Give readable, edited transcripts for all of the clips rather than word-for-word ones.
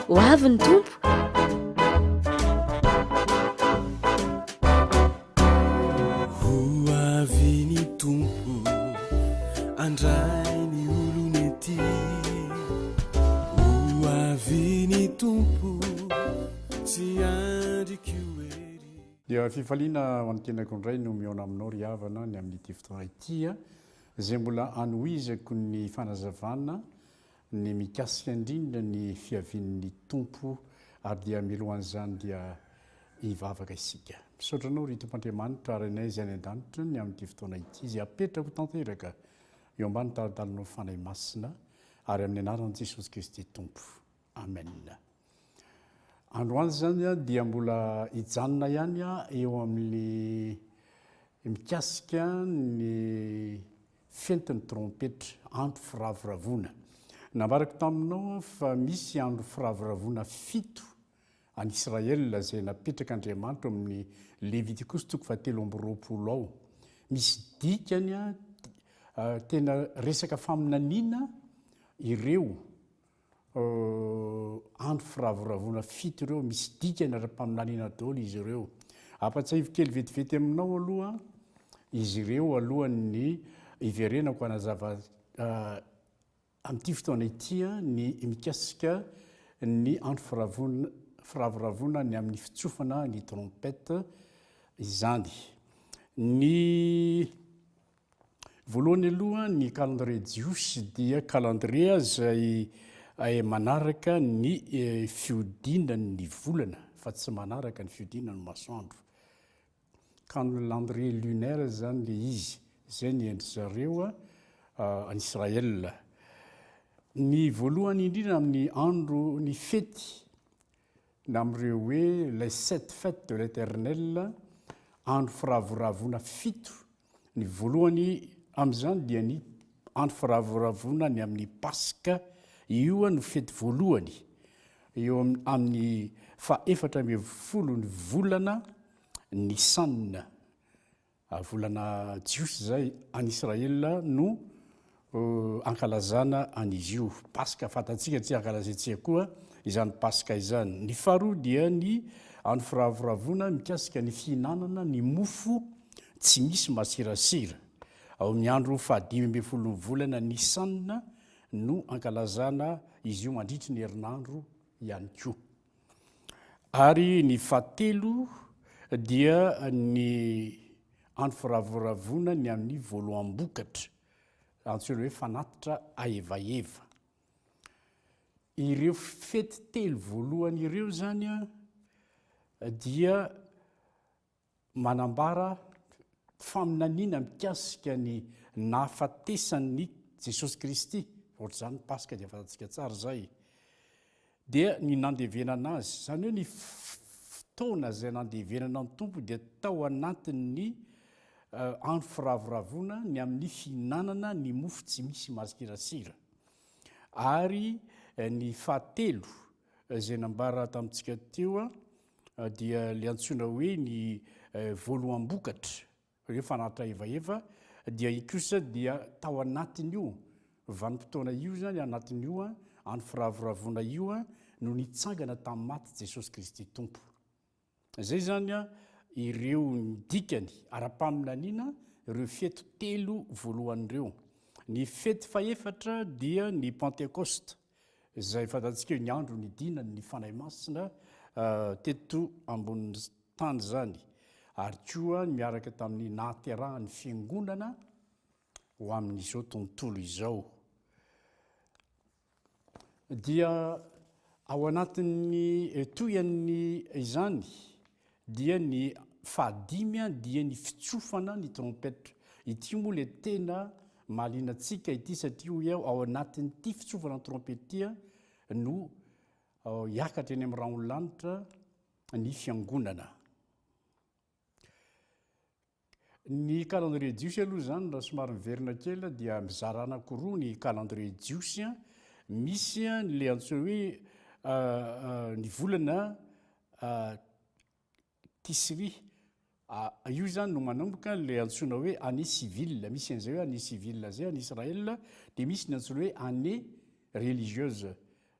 ho avy ny tompo. Ho avy ny tompo andray ny olonety, ho avy ny tompo tsy andriko ery. Dia fifaliana ho antenako indray no miona aminao ry havana ny amin'ity fotoana ity izay mbola anohizako ny fanazavana ny mikasika indrindra ny fiavian'ny tompo ary dia milohan'izany dia hivavaka isika. Misaotra anao ry tompoandriamanitra aranay izay any an-danitra ny amin'ity fotoana ity izay apetrako tanteraka eo ambany talatalinao fanahy masina ary amin'ny anaran'i Jesosy Kristy tompo. Amen. Androany zany dia mbola hijanona ihany eo amin'ny mikasika ny fentin'ny trompetra, andro firavoravona. Nambarako taminao fa misy andro firavoravona 7 any Israel izay napetraka Andriamanitra amin'ny Levitikos 7:20 ao. Misy dikany tena resaka faminaniana ireo andro firavoravona 7 ireo, misy dikany ara-paminaniana daholo izy ireo. Apatsahivy kely vetivety aminao aloha izy ireo alohan'ny iverenako anazava amin'ity fotoana ity ny mikasika ny andro firavoravona ny amin'ny fitsofana ny trompeta izany. Ny voalohany aloha ny calendrier jiosy dia calendrier izay manaraka ny fiodinan'ny volana fa tsy manaraka ny fiodinan'ny masoandro. Calendrier lunaire zany le izy, izay ny endry zareo any Israel. Ny voalohany indrindra amin'ny andro ny fety na amin'ireo hoe les 7 fêtes de l'Éternel, andro firavoravona 7. Ny voalohany amin'izany dia ny andro firavoravona ny amin'ny Paska, io no fety voalohany eo amin'ny fa-14 ny volana Nisan, volana jiosy zay any Israel no ankalazana an'izy io. Paska fantatsika tsy ankalazaintsika koa izany Paska izany. Ny faharoa dia ny andro firavoravona mikasika ny fihinanana ny mofo tsy misy masirasira. Ao amin'ny andro 15 volana Nisan no ankalazana izy io mandritry ny herinandro ihany koa. Ary ny fahatelo dia ny andro firavoravona ny amin'ny voaloam-bokatra, antsoina hoe fanatitra aevaeva. Ireo fety telo voalohany ireo zany dia manambara faminaniana mikasika ny nahafatesan'ny Jesosy Kristy, ohatr'izany Paska dia fantatsika tsara zay. Dia ny nandevenana azy, zany hoe ny fotoana izay nandevenana ny tompo dia tao anatin'ny andro firavoravona ny amin'ny fihinanana ny mofo tsy misy masirasira. Ary ny fahatelo izay nambara tamintsika teo dia le antsoina hoe ny voaloam-bokatra, hoe fanatitra evaeva, dia kosa dia tao anatin'io vanim-potoana io zany anatin'io andro firavoravona io no nitsangana tamin'ny maty Jesosy Kristy tompo. Zay zany ireo dikany ara-paminaniana ireo fety telo voalohan'ireo. Ny fety faefatra dia ny Pentecoste, izay fantatsika ny andro nidinany ny fanahy masina teto ambony tany zany. Ary koa miaraka tamin'ny nahaterahan'ny fiangonana ho amin'izao tontolo izao. Dia ao anatin'ny toyan'ny izany dia ny fahadimy dia ny fitsofana ny trompetra. Ity moa le tena mahalinantsika ity satria hoe ao anatin'ity fitsofana ny trompetia no hiakatra eny amin'ny raholanitra ny fiangonana. Ny calendrier jiosy aloha zany raha somary miverina kely dia mizara anankiroa ny calendrier jiosy. Misy le antsoina hoe ny volana Tisri, io zany no manomboka le antsoina hoe année civile, misy an'izay hoe année civile zay any Israel, dia misy ny antsoina hoe année religieuse,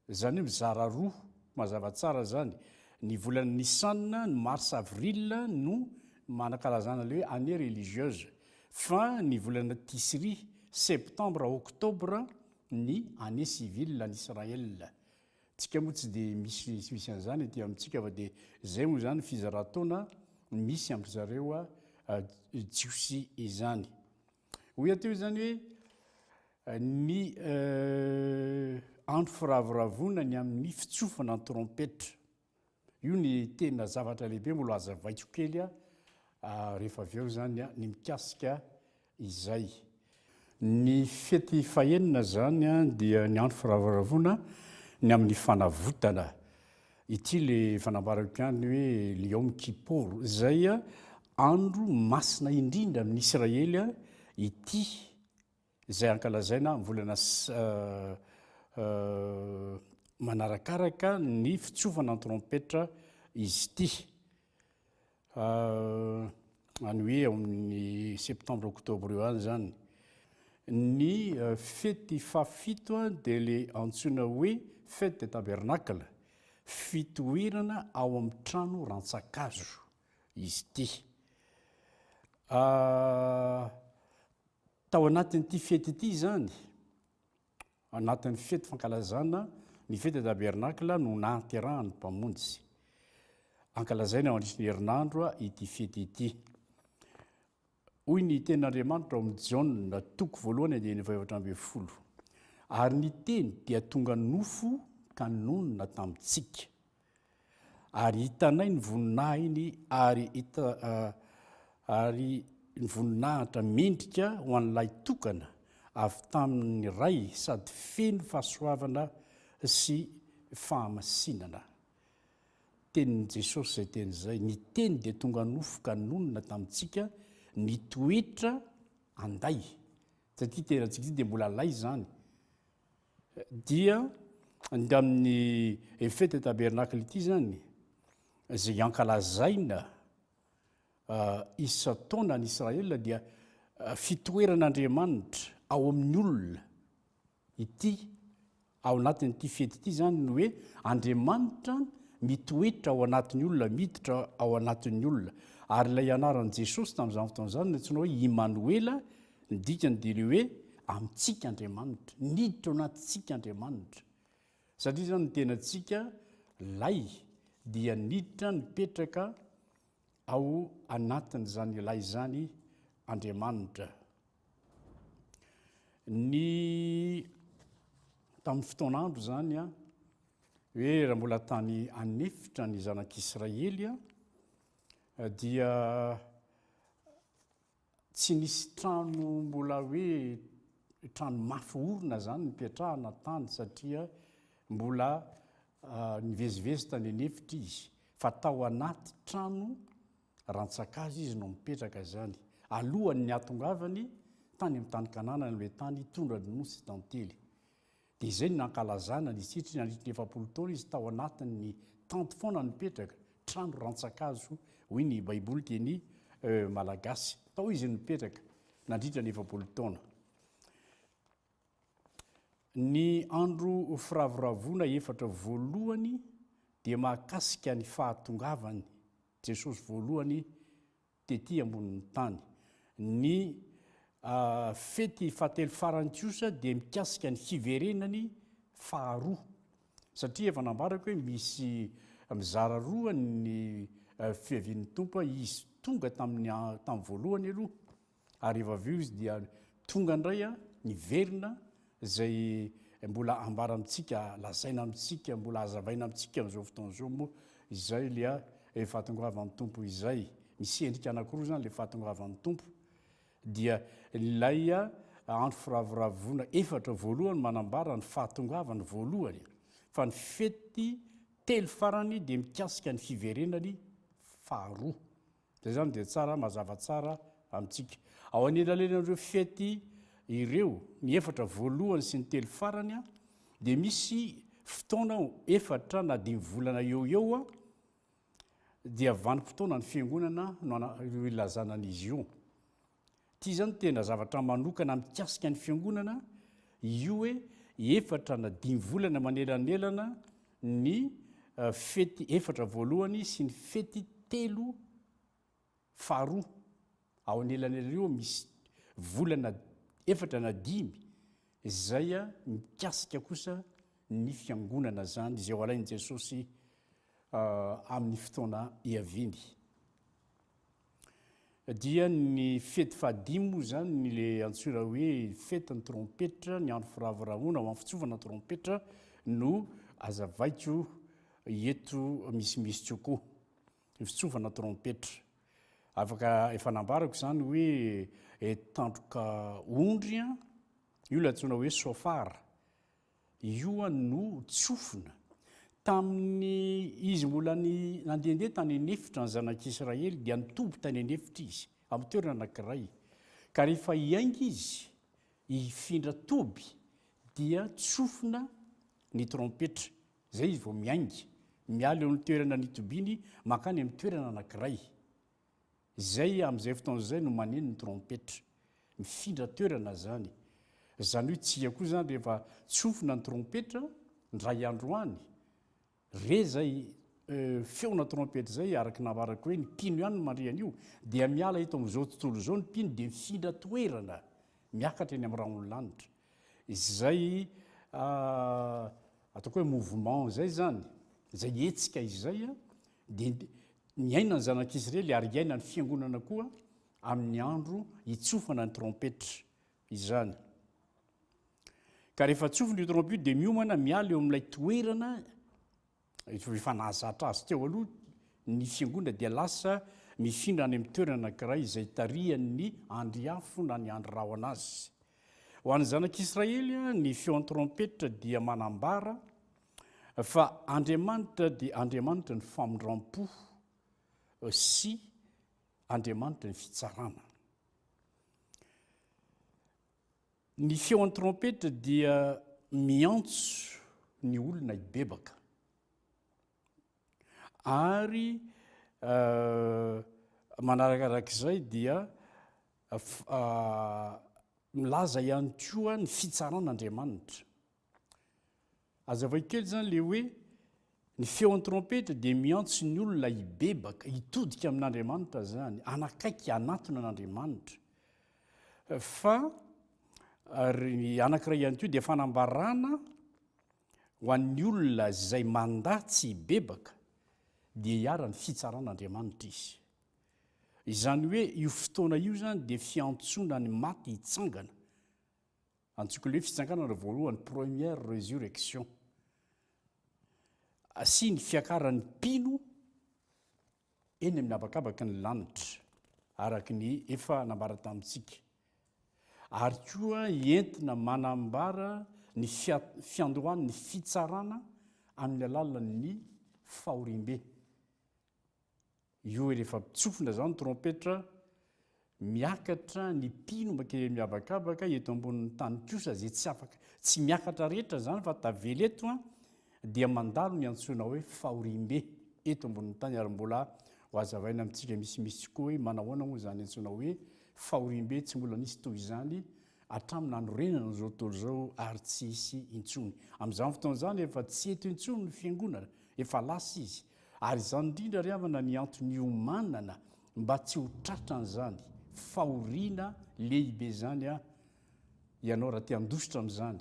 zany hoe mizara roa mazava tsara zany ny volana nisanna ny mars avril no manakalazana le hoe année religieuse fa ny volana tisri septembre octobre ny année civile en Israël tsika moa tsy dia misy an'izany ety amintsika fa dia zay moa zany fizarataona misy ampy zareo jiosy izany hoy ateo zany hoe ny andro firavoravona ny amin'ny fitsofana ny trompetra io ny tena zavatra lehibe mbola azavaiko kely rehefa avy eo zany ny mikasika izay ny fety fahenina zany dia ny andro firavoravona ny amin'ny fanavotana ity le fanambarako any hoe le Yom Kippur zay andro masina indrindra amin'ny Israely ity zay ankalazaina volana manarakaraka ny fitsofana ny trompetra izy ity any hoe amin'ny septembre octobre eo any zany ny fety fafito dia le antsoina hoe fête de tabernacle fitoerana ao amin'ny trano rantsakazo izy ity tao anatin'ity fety ity zany anatin'ny fety fankalazana ny fety de tabernacle no nahaterahan'ny mpamonjy ankalazaina ao andrisin'ny herinandro ity fety ity hoy ny tenin'Andriamanitra ao amin'ny Jaona toko voalohany andiny fahavatra ambin'ny folo ary ny teny dia tonga nofo ka nonona tamintsika ary hitanay ny voninahiny ary ny voninahitra mendrika ho an'ilay tokana avy tamin'ny ray sady feno fahasoavana sy fahamasinana tenin'i Jesosy zay teny zay ny teny dia tonga nofo ka nonona tamintsika ny toetra anday satria tenantsika ity dia mbola lay zany dia amin'ny fête de tabernacle ity zany zay ankalazaina isa-taona ny Israel dia fitoeran'Andriamanitra ao amin'ny olona ity ao anatin'ity fety ity zany no hoe Andriamanitra mitoetra ao anatin'ny olona miditra ao anatin'ny olona ary ilay anaran'i Jesosy tamin'izany fotoana zany antsoina hoe Immanuela ny dikany dia le hoe amintsika Andriamanitra niditra ao anatintsika Andriamanitra satria zany ny tenantsika lay dia niditra nipetraka ao anatin'izany lay zany Andriamanitra ny tamin'ny fotoan'andro zany hoe raha mbola tany anefitra ny zanak'Israely dia tsy nisy trano mbola hoe trano mafy orina zany nipetrahana tany satria mbola nivezivezy tany anefitra izy fa tao anaty trano rantsakazo izy no mipetraka zany alohan'ny atongavany tany amin'ny tany Kanana le tany tondra ny nosy tantely dia izay nankalazana ny sitry nandritra 7 taona izy tao anatin'ny tanty foana nipetraka trano rantsakazo hoy ny baiboly teny malagasy tao izy nipetraka nandritra 7 taona ny andro firavoravona efatra voalohany dia mahakasika ny fahatongavany Jesosy voalohany tety ambonin'ny tany ny fety fahatelo farany kosa dia mikasika ny fiverenany faharoa satria efa nambarako hoe misy mizara roa ny fiavian'ny tompo izy tonga tamin'ny voalohany aloha ary efa avy eo izy dia tonga indray niverina zay mbola ambara amintsika lazaina amintsika mbola azavaina amintsika amin'izao fotoana izao moa izay le fahatongavan'ny tompo izay misy endrika anankiroa zany le fahatongavan'ny tompo dia ilay andro firavoravona efatra voalohany manambara ny fahatongavany voalohany fa ny fety telo farany dia mikasika ny fiverenany faharoa zay zany dia tsara mazava tsara amintsika ao anelalenan'ireo fety ireo ny efatra voalohany sy ny telo farany dia misy fotoana efatra na 5 volana eo dia vanim-potoana ny fiangonana no ilazana an'izy io ity zany tena zavatra manokana mikasika ny fiangonana io hoe efatra na 5 volana manelanelana ny fety efatra voalohany sy ny fety telo faharoa ao anelan'ireo misy volana efatra na dimy izay mikasika kosa ny fiangonana zany izay ho alain'i Jesosy amin'ny fotoana iaviny. Dia ny fety fahadimy moa zany ny antsoina hoe fetiny trompetra, ny andro firavoravoana ho amin'ny fitsovana trompetra no azavaiko eto misimisy tsoko ny fitsovana trompetra. Afaka efa nambarako zany hoe tandroka ondry io la antsoina hoe sofara, io no tsofina tamin'ny izy mbola nandehandeha tany anefitra ny zanak'Israely dia nitoby tany anefitra izy amin'ny toerana anankiray, ka rehefa hiainga izy hifindra toby dia tsofina ny trompetra, zay izy vao miainga miala eo amin'ny toerana nitobiany mankany amin'ny toerana anankiray. Zay amin'izay fotoana zay no maneno ny trompetra, mifindra toerana zany. Zany hoe tsika koa zany rehefa tsofina ny trompetra ndray andro any, re zay feona trompetra zay araka navarako hoe ny mpino ihany no mandre an'io dia miala eto amin'izao tontolo zao ny mpino dia mifindra toerana miakatra eny amin'ny rahaonylanitra. Izay ataoko hoe mouvement zay zany, zay etsika izay dia miaina ny zanak'Israely ary iaina ny fiangonana koa amin'ny andro hitsofana ny trompetra izany. Ka rehefa tsofina io trompetra dia miomana miala eo amin'ilay toerana efa nahazatra azy teo aloha ny fiangonana dia lasa mifindra any amin'ny toerana anankiray izay tarihan'ny andriafo na ny andro anazy. Ho an'ny zanak'Israely ny feon'ny trompetra dia manambara fa Andriamanitra dia Andriamanitra ny famondram-po sy Andriamanitra ny fitsarana. Ny feon'ny trompetra dia miantso ny olona hibebaka ary manarakarak'izay dia milaza ihany koa ny fitsaran'Andriamanitra. Azavai kely zany le hoe ny feon'ny trompetra dia miantso ny olona hibebaka, hitodika amin'Andriamanitra zany, anakaiky anatona an'Andriamanitra. Fa anankiray ihany koa dia fanambarana ho an'ny olona izay mandatsy hibebaka dia hiara-ny fitsaran'Andriamanitra izy. Izany hoe io fotoana io zany dia fiantsona ny maty hitsangana. Antsoiko le hoe fitsanganana voalohany, première résurrection. Sy ny fiakaran'ny mpino eny amin'ny habakabaka ny lanitra araka ny efa nambara tamintsika. Ary koa entina manambara ny fiandohan'ny fitsarana amin'ny alalan'ny fahorimbe. Io rehefa tsofina zany trompetra miakatra ny mpino makeny mihabakabaka eto ambonin'ny tany kosa zay tsy miakatra rehetra zany fa tavela eto dia mandalo ny antsoina hoe fahorimbe eto ambonin'ny tany ary mbola ho azavaina amintsika misimisy koa hoe manahoana moa zany antsoina hoe fahorimbe, tsy mbola nisy toy izany hatramin'ny anorenana zao tontolo zao ary tsy hisy intsony. Amin'izany fotoana zany efa tsy eto intsony ny fiangonana, efa lasa izy. Ary izany indrindra ry havana ny antony iomanana mba tsy ho tratran'izany fahoriana lehibe zany ianao raha te handositra amin'izany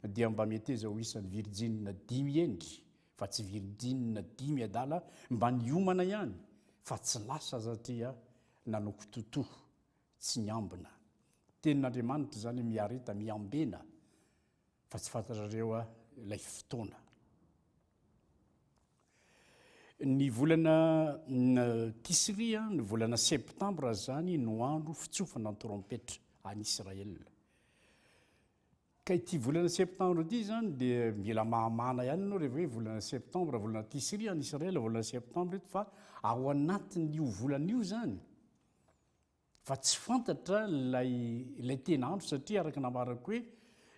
dia mba meteza ho isan'ny virijinina 10 endry fa tsy virijinina 10 adala, mba niomana ihany fa tsy lasa satria nanoko totoa tsy niambina. Tenin'Andriamanitra zany miareta miambena fa tsy fantatrareo ilay fotoana. Ny volana Tisria, ny volana septambra zany no andro fitsofana ny trompetra any Israel. Ka ity volana septambra ity zany dia mila mahamana ihany ianao rehefa hoe volana septambra, volana Tisria any Israel, volana septambra eto, fa ao anatin'io volan'io zany fa tsy fantatra ilay tena andro satria araka namarako hoe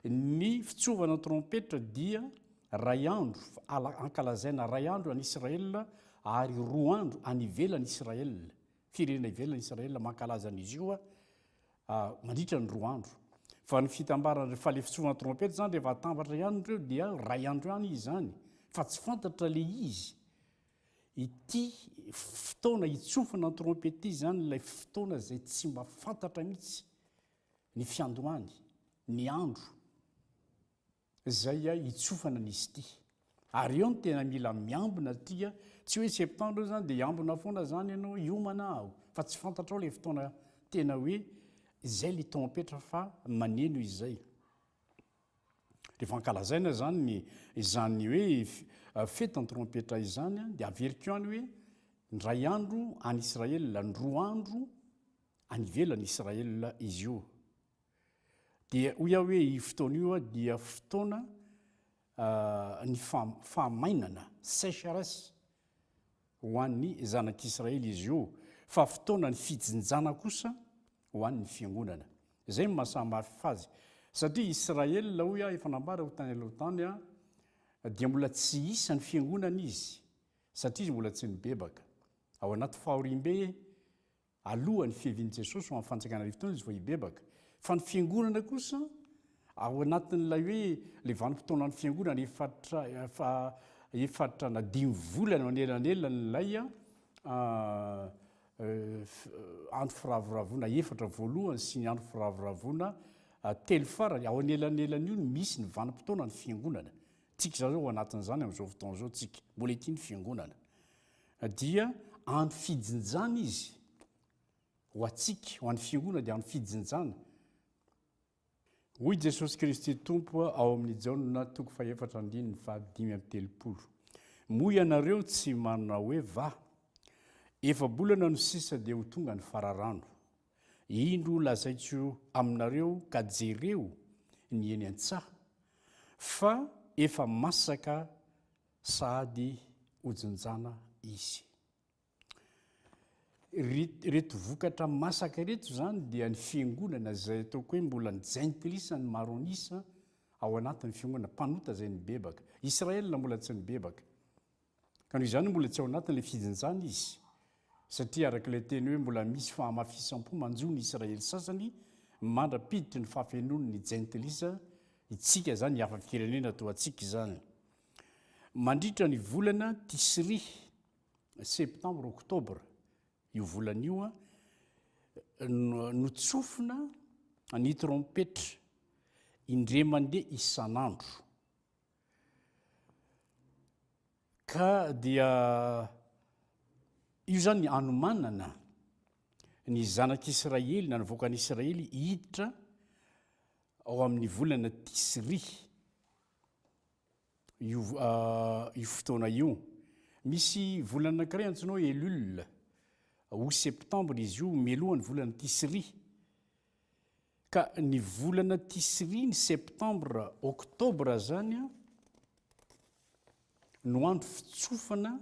ny fitsovana trompetra dia ray andro ankalazaina ray andro any Israel ary 2 andro any ivelany Israel. Firenena ivelany Israel mankalazan'izy io mandritra ny 2 andro. Fa ny fitambarana fa le fitsovana trompetra zany rehefa atambatra ihany ireo dia ray andro ihany izy zany fa tsy fantatra le izy ity fotoana hitsofana ny trompety ity zany ilay fotoana zay tsy mba fantatra mihitsy ny fiandohany ny andro zay hitsofana n'izy ity ary eo no tena mila miambina satria tsy hoe septambra zany dia hiambina foana zany ianao iomana aho fa tsy fantatra ao ilay fotoana tena hoe izay le trompetra fa maneno izay rehefa ankalazaina zany izany hoe fetany trompetra izany dia averiko any hoe ndray andro any Israela ny 2 andro any ivelan'ny Israela izy io dia hoy aho hoe io fotoana io dia fotoana ny fahamainana sécheresse ho an'ny zanak'Israely izy io fa fotoana ny fijinjana kosa ho an'ny fiangonana izay no mahasamihafy azy satria Israela hoy efa nambara ho tany aloha tany dia mbola tsy isany fiangonana izy satria izy mbola tsy nibebaka ao anaty fahorimbe alohan'ny fihavian'i Jesosy ho amin'ny fanjakana fotoana izy vao hibebaka fa ny fiangonana kosa ao anatin'ilay hoe le vanim-potoanan'ny fiangonana efatra na 5 volana manelan'elan'ilay andro firavoravona efatra voalohany sy ny andro firavoravona telo farany ao anelan'elan'io no misy ny vanim-potoana ny fiangonana tsika zao ao anatin'izany amin'izao fotoana zao tsika mbola ity ny fiangonana dia andro fijinjana izy ho atsika ho an'ny fiangonana dia andro fijinjana hoy Jesosy Kristy Tompo ao amin'ny Jaona 4:5-7 moa ianareo tsy manana hoe va efa bolana no sisa dia ho tonga ny fararano indro lazaiko aminareo ka jereo ny eny an-tsaha fa efa masaka sady hojonjana izy reto vokatra masaka reto zany dia ny fiangonana zay ataoko hoe mbola nijaintilisa ny maronisa ao anatin'ny fiangonana mpanota zay nibebaka Israela mbola tsy nibebaka ka noho izany mbola tsy ao anatin'ilay fijinjana izy satria arak'ilay teny hoe mbola misy fahamafisam-po manjo ny Israely sasany mandrapiditry ny fahafenony ny jaintilisa itsika zany ny hafa-firenena to atsika zany mandritra ny volana Tisri septambra oktobra io volan'io notsofina ny trompetra indre mandeha isan'andro ka dia io zany anomanana ny zanak'Israely na nyvoaka an'Israely hiditra ao amin'ny volana Tisri io fotoana io misy volana anankiray antsoina hoe Elul ho septambra izy io melohan'ny volana Tisri ka ny volana Tisri ny septambra oktobra zany no andro fitsofana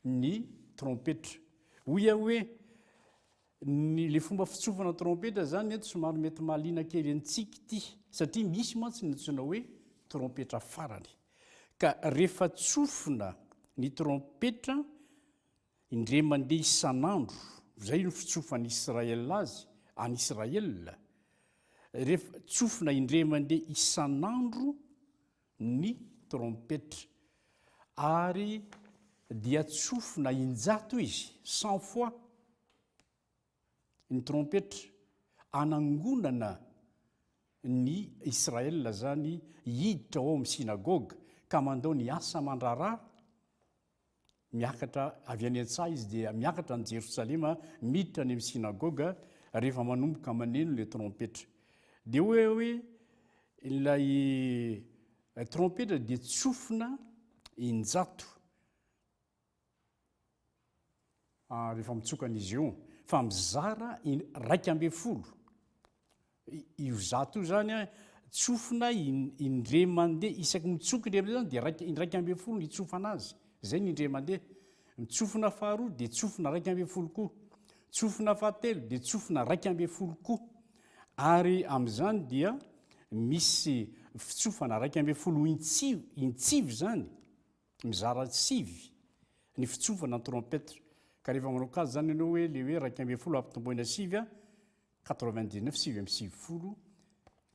ny trompetra hoy aho hoe le fomba fitsofana trompetra zany eto somary mety mahaliana kely antsika ity satria misy mantsy ny antsoina hoe trompetra farany ka rehefa tsofina ny trompetra indre mandeha isan'andro zay no fitsofan'ny Israela azy any Israela rehefa tsofina indre mandeha isan'andro ny trompetra ary dia tsofina injato izy 100 fois ny trompetra anangonana ny Israela zany hiditra ao amin'ny sinagoga ka mandao ny asa mandrarà miakatra avy any an-tsaha izy dia miakatra ny Jerosalema miditra ny amin'ny sinagoga rehefa manomboka maneno le trompetra dia hoe ilay trompetra dia tsofina injato rehefa mitsokan'izy io fa mizara 120 io zato io zany tsofina indre mandeha isaky mitsoky indre zany dia 120 ny tsofana azy zay ny indre mandeha mitsofina faharoa dia tsofina 120 koa tsofina fahatelo dia tsofina 120 koa ary amin'izany dia misy fitsofana 120 intsivy zany mizara sivy ny fitsofana trompetra ka rehefa manao kazy zany ianao hoe le hoe 120 ampitomboina sivy 99 sivy amby 70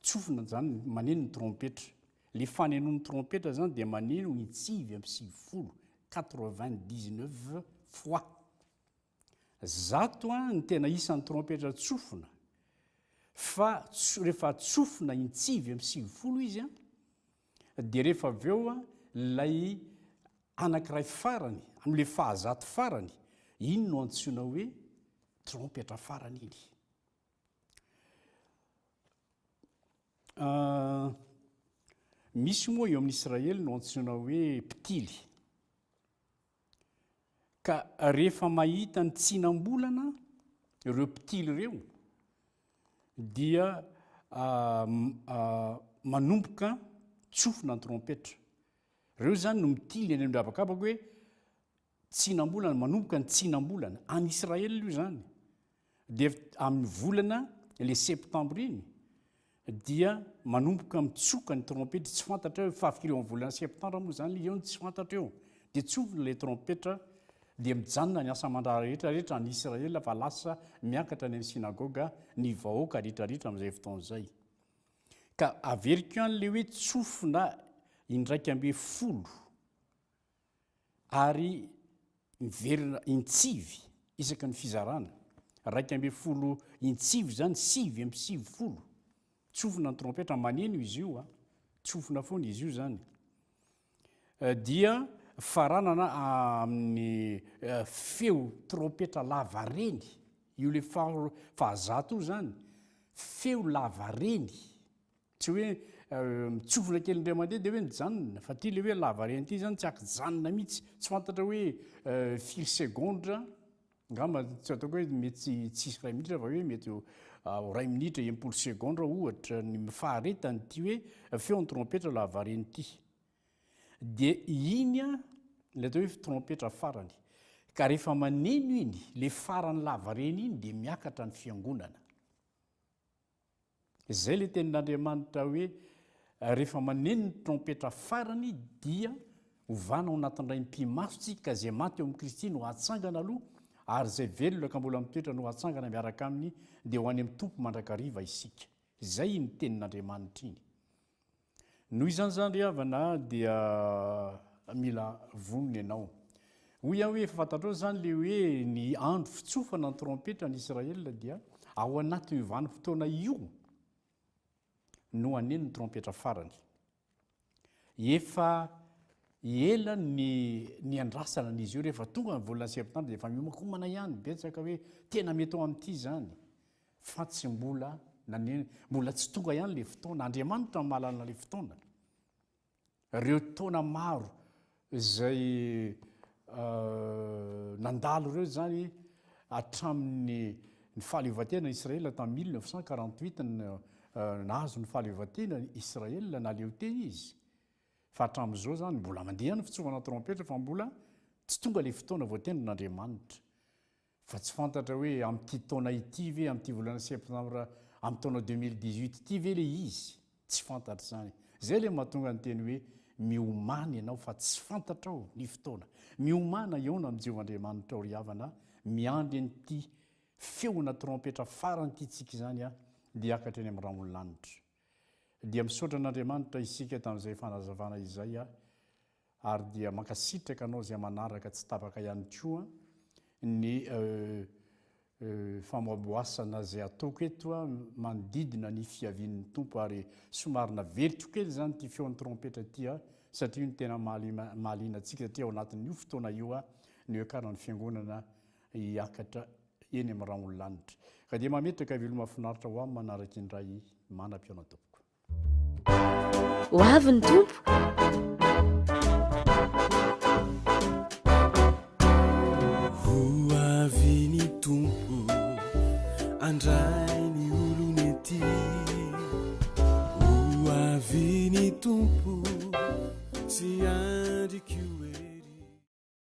tsofina zany maneno ny trompetra le fanenon'ny trompetra zany dia maneno itsivy amin'ny 90 99 fois zato ny tena isan'ny trompetra tsofina fa rehefa tsofina intsivy amin'ny 90 izy dia rehefa avy eo lay anankiray farany amin'le fahazato farany iny no antsoina hoe trompetra farany iny. Misy moa eo amin'ny Israely no antsoina hoe mpitily, ka rehefa mahita ny tsinam-bolana ireo mpitily ireo dia manomboka tsofina ny trompetra. Ireo zany no mitily eny amin'ny habakabaka hoe tsinam-bolana, manomboka ny tsinam-bolana. Any Israely io zany dia amin'ny volana le septambra iny dia manomboka mitsoka ny trompetra. Tsy fantatra hoe fahafikira amin'ny volana septambra moa zany eo tsy fantatra eo dia tsofina le trompetra dia mijanona ny asa aman-draharaha rehetrarehetra any Israely fa lasa miakatra any amin'ny sinagoga ny vahoaka rehetrarehetra amin'izay fotoana izay. Ka averiko an'le hoe tsofina indraiky amby folo ary miverina intsivy isaky ny fizarana. Raiky amby folo intsivy zany 9 amby 90. Tsofina ny trompetra maneno izy io tsofina foana izy io zany. Dia faranana amin'ny feo trompetra lavareny io le fahazato io zany feo lavareny, tsy hoe mitsofina kely indray mandeha dia hoe mijanona fa ty le hoe lavareny ty zany tsy akijanona mihitsy, tsy fantatra hoe firy segondra ngamba tsy ataoko hoe mety tsisy ray minitra fa hoe mety ray minitra 20 segondra ohatra ny faharetany ty hoe feon'ny trompetra lavareny ty. Dia iny le atao hoe trompetra farany. Ka rehefa maneno iny le farany lavareny iny dia miakatra ny fiangonana. Zay le tenin'Andriamanitra hoe rehefa maneno ny trompetra farany dia hovana ao anatin'iray mpimasotsika zay maty eo amin'ny Kristy no hatsangana aloha ary zay velona ka mbola mitoetra no hatsangana miaraka aminy dia ho any amin'ny tompo mandrakariva isika. Zay ny tenin'Andriamanitra iny. Noho izany zany ry havana dia mila vonona ianao. Hoy aho hoe fantatrao zany le hoe ny andro fitsofana ny trompetra ny Israela dia ao anatin'io vanim-potoana io no aneno ny trompetra farany. Efa ela ny andrasana n'izy io rehefa tonga ny volana septambra dia efa miomakomana ihany betsaka hoe tena mety ao amin'ity zany fa tsy mbola tsy tonga ihany le fotoana. Andriamanitra mahalala le fotoana. Ireo taona maro zay nandalo ireo zany hatramin'ny fahaleovantena Israela tamin'ny 1948 nahazo ny fahaleovantena Israela naleo teny izy. Fa hatramin'izao zany mbola mandeha ny fitsofana trompetra fa mbola tsy tonga le fotoana voatenin'Andriamanitra. Fa tsy fantatra hoe amin'ity taona ity ve amin'ity volana septambra amin'ny taona 2018 ity ve le izy tsy fantatra zany. Zay le mahatonga ny teny hoe miomana ianao fa tsy fantatra ao ny fotoana. Miomana iona amin'ny Jehovahandriamanitra ao ry havana miandry an'ity feona trompetra farany ity tsika zany dia akatra eny amin'ny ranon'lanitra. Dia misaotra an'Andriamanitra isika tamin'izay fanazavana izay ary dia mankasitraka anao zay manaraka tsy tapaka ihany koa ny famoaboasana zay ataoko eto manodidina ny fiavian'ny tompo ary somarina veriko kely zany ty feon'ny trompetra ty satria ny tena mahaliana antsika satria ao anatin'io fotoana io ny hoekarany fiangonana hiakatra eny amin'ny ranon'lanitra. Ka dia mametraka veloma mahafinaritra ho amin'ny manaraka indray manam-piaona tompoko. Ho avy ny tompo